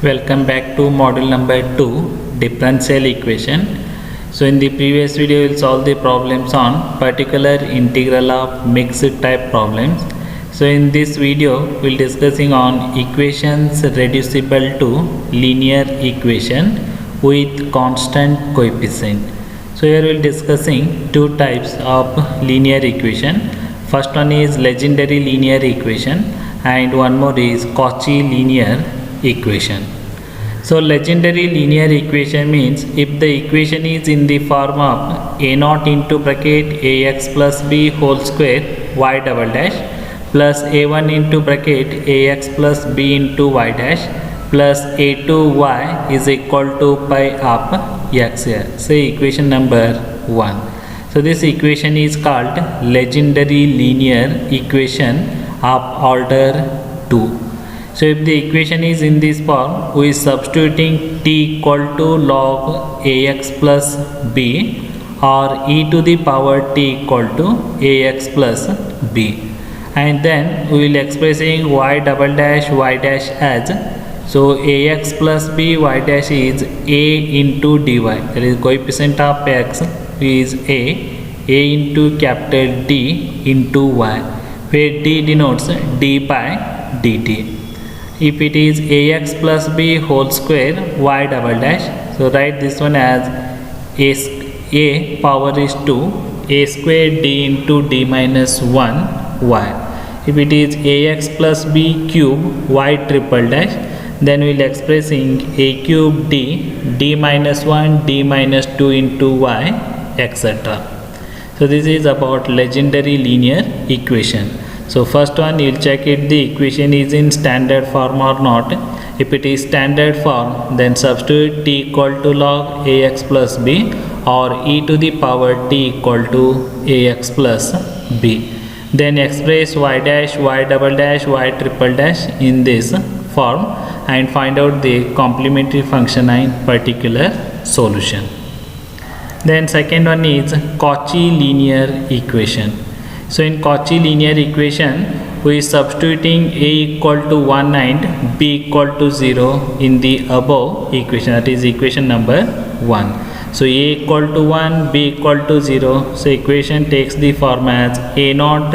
Welcome back to module number 2, differential equation. So in the previous video we'll solve the problems on particular integral of mixed type problems. So in this video we'll discussing on equations reducible to linear equation with constant coefficient. So here we'll discussing two types of linear equation. First one is legendary linear equation and one more is Cauchy linear equation. So legendary linear equation means if the equation is in the form of a naught into bracket ax plus b whole square y double dash plus a1 into bracket ax plus b into y dash plus a2y is equal to pi of x here. Say equation number 1. So this equation is called legendary linear equation of order 2. So if the equation is in this form, we is substituting t equal to log ax plus b or e to the power t equal to ax plus b, and then we will expressing y double dash y dash as, so ax plus b y dash is a into dy, that is coefficient of x is a into capital D into y, where d denotes d by dt. If it is ax plus b whole square y double dash, so write this one as a power is 2 a square d into d minus 1 y. If it is ax plus b cube y triple dash, then we will expressing a cube d minus 1 d minus 2 into y, etc. So this is about legendary linear equation. So first one, you will check if the equation is in standard form or not. If it is standard form, then substitute t equal to log ax plus b or e to the power t equal to ax plus b. Then express y dash y double dash y triple dash in this form and find out the complementary function and particular solution. Then second one is Cauchy linear equation. So in Cauchy linear equation, we are substituting a equal to 1 and b equal to 0 in the above equation, that is equation number 1. So a equal to 1, b equal to 0. So equation takes the form as a naught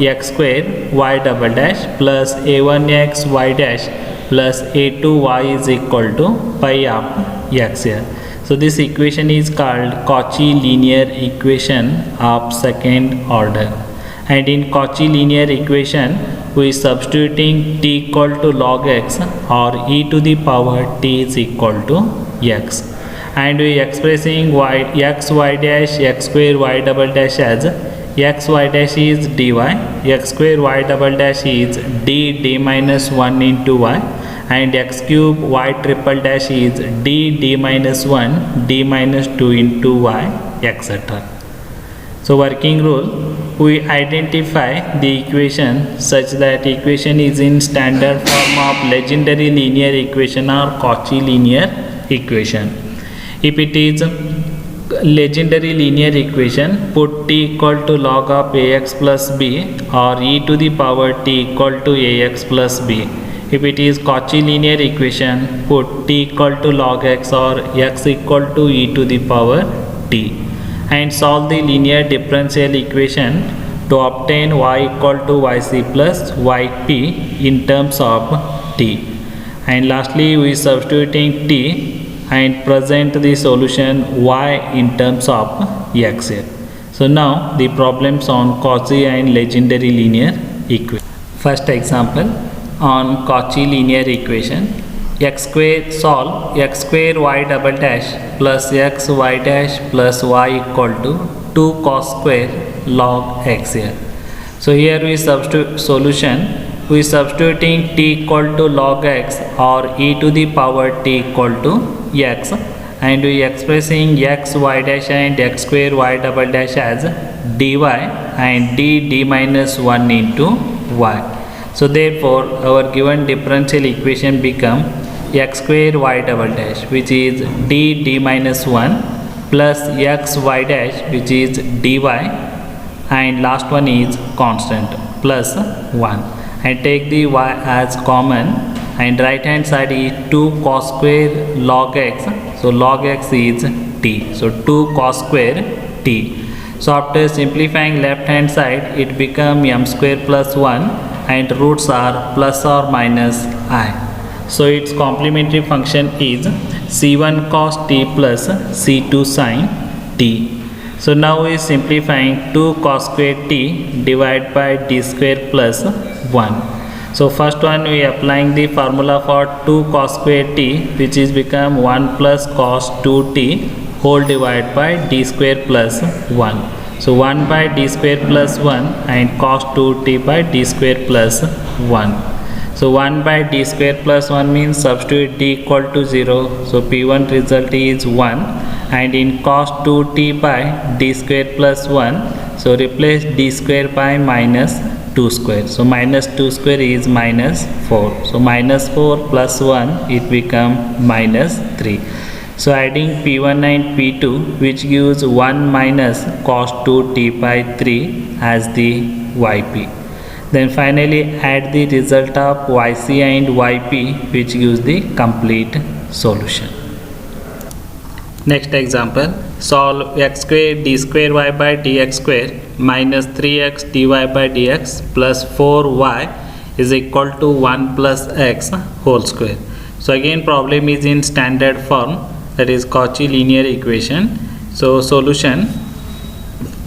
x square y double dash plus a1x y dash plus a2y is equal to pi of x here. So this equation is called Cauchy linear equation of second order. And in Cauchy linear equation, we are substituting t equal to log x or e to the power t is equal to x, and we are expressing x y dash x square y double dash as x y dash is dy, x square y double dash is d minus 1 into y, and x cube y triple dash is d minus 1 d minus 2 into y, etc. So working rule, we identify the equation such that equation is in standard form of legendary linear equation or Cauchy linear equation. If it is legendary linear equation, put t equal to log of ax plus b or e to the power t equal to ax plus b. If it is Cauchy linear equation, put t equal to log x or x equal to e to the power t, and solve the linear differential equation to obtain y equal to yc plus yp in terms of t. And lastly, we substituting t and present the solution y in terms of x here. So now the problems on Cauchy and legendary linear equation. First example on Cauchy linear equation. X square, solve x square y double dash plus x y dash plus y equal to 2 cos square log x here. So here we substitute solution, we substituting t equal to log x or e to the power t equal to x, and we expressing x y dash and x square y double dash as dy and d minus 1 into y. So therefore our given differential equation become x square y double dash, which is d minus 1 plus x y dash, which is dy, and last one is constant plus 1, and take the y as common and right hand side is 2 cos square log x. So log x is t. So 2 cos square t. So after simplifying left hand side, it becomes m square plus 1 and roots are plus or minus I. So its complementary function is c1 cos t plus c2 sin t. So now we is simplifying 2 cos square t divided by d square plus 1. So first one we applying the formula for 2 cos square t, which is become 1 plus cos 2t whole divided by d square plus 1. So 1 by d square plus 1 and cos 2t by d square plus 1. So 1 by d square plus 1 means substitute d equal to 0. So P1 result is 1, and in cos 2t by d square plus 1, so replace d square by minus 2 square. So minus 2 square is minus 4. So minus 4 plus 1, it become minus 3. So adding P1 and P2, which gives 1 minus cos 2t by 3 as the yp. Then finally add the result of yc and yp, which gives the complete solution. Next example, solve x square d square y by dx square minus 3x dy by dx plus 4y is equal to 1 plus x whole square. So again problem is in standard form, that is Cauchy linear equation. So solution,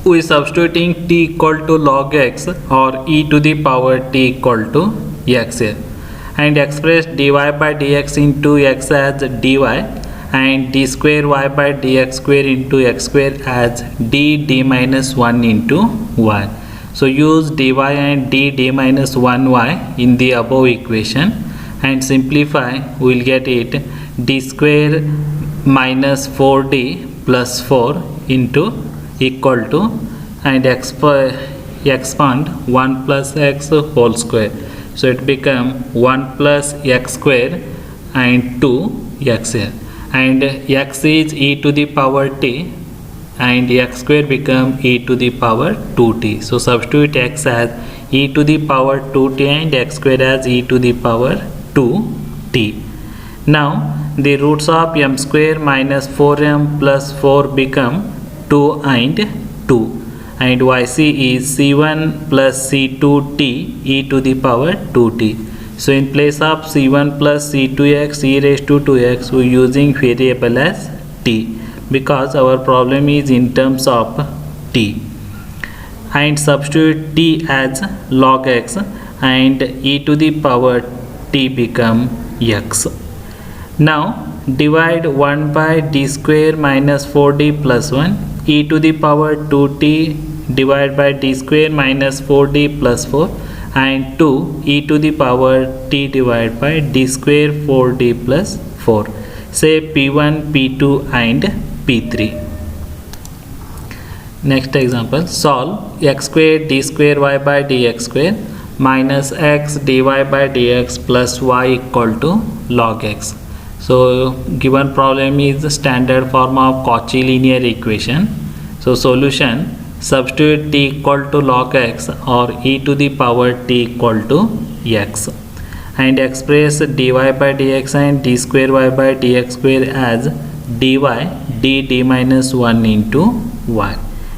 we substituting t equal to log x or e to the power t equal to x here, and express dy by dx into x as dy and d square y by dx square into x square as d minus 1 into y. So use dy and d minus 1y in the above equation and simplify, we will get it d square minus 4d plus 4 into equal to, and expand 1 plus x whole square. So it become 1 plus x square and 2x here, and x is e to the power t and x square become e to the power 2t. So substitute x as e to the power 2t and x square as e to the power 2t. Now the roots of m square minus 4m plus 4 become 2 and 2, and yc is c1 plus c2t e to the power 2t. So in place of c1 plus c2x e raised to 2x, we are using variable as t because our problem is in terms of t, and substitute t as log x and e to the power t become x. Now divide 1 by d square minus 4d plus 1 e to the power 2t divided by d square minus 4d plus 4 and 2 e to the power t divided by d square 4d plus 4. Say P1, P2 and P3. Next example, solve x square d square y by dx square minus x dy by dx plus y equal to log x. So given problem is the standard form of Cauchy linear equation. So solution, substitute t equal to log x or e to the power t equal to x, and express dy by dx and d square y by dx square as dy d minus 1 into y.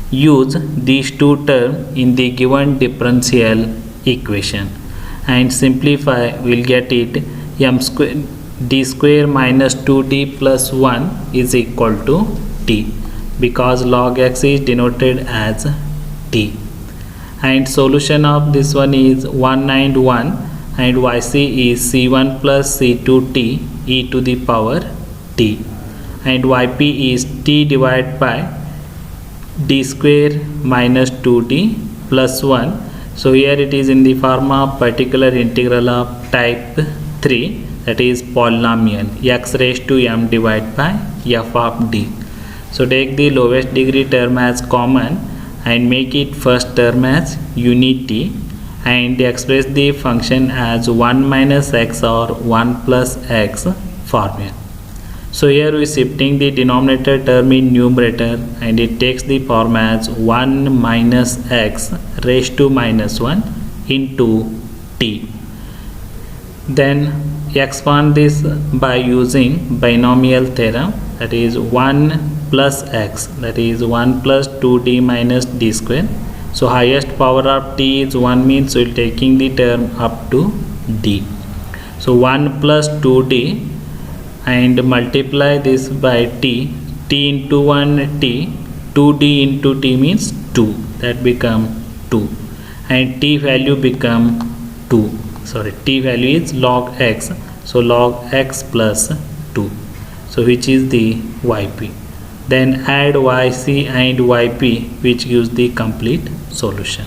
Use these two terms in the given differential equation and simplify, we will get it m square d square minus 2d plus 1 is equal to t because log x is denoted as t, and solution of this one is 1 and 1, and yc is c1 plus c2t e to the power t, and yp is t divided by d square minus 2d plus 1. So here it is in the form of particular integral of type 3, that is polynomial x raised to m divided by f of d. So take the lowest degree term as common and make it first term as unity, and express the function as 1 minus x or 1 plus x formula. So here we are shifting the denominator term in numerator, and it takes the form as 1 minus x raised to minus 1 into t. Then expand this by using binomial theorem, that is 1 plus x, that is 1 plus 2d minus d square. So highest power of t is 1 means we will taking the term up to d. So 1 plus 2d and multiply this by t, t into 1 t, 2d into t means 2, that become 2, and t value become 2. Sorry, t value is log x, so log x plus 2, so which is the yp. Then add yc and yp, which gives the complete solution.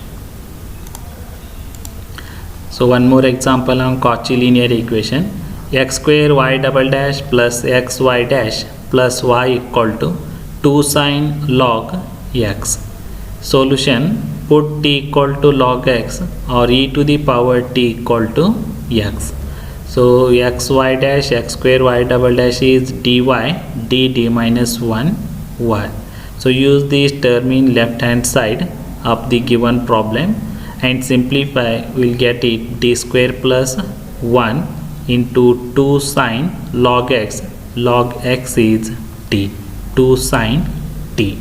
So one more example on Cauchy linear equation. X square y double dash plus xy dash plus y equal to 2 sine log x. Solution: put t equal to log x or e to the power t equal to x. So xy dash x square y double dash is dy dd minus 1 y. So use this term in left hand side of the given problem and simplify, we'll get it d square plus 1 into 2 sine log x. Log x is t, 2 sine t.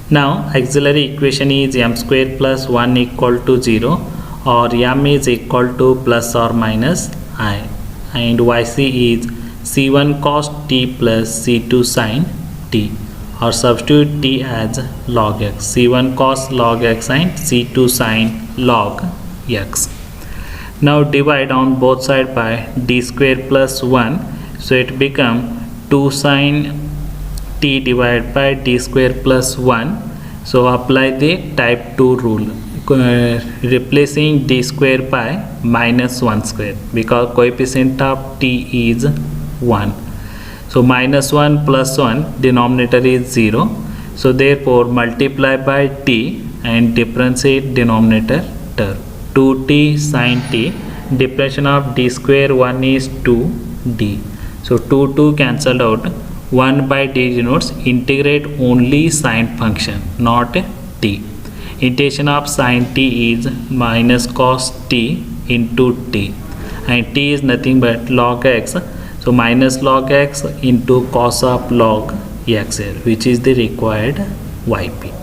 Now auxiliary equation is m square plus 1 equal to 0, or m is equal to plus or minus I, and yc is c1 cos t plus c2 sine t, or substitute t as log x, c1 cos log x and c2 sine log x. Now divide on both sides by d square plus 1, so it become 2 sine t divided by d square plus 1. So apply the type 2 rule, replacing d square by minus 1 square, because coefficient of t is 1. So minus 1 plus 1, denominator is 0. So therefore multiply by t and differentiate denominator term. 2t sine t, differentiation of d square 1 is 2d. So 2 cancelled out, 1 by d denotes integrate only sine function, not t. Integration of sine t is minus cos t into t, and t is nothing but log x. So minus log x into cos of log x here, which is the required yp.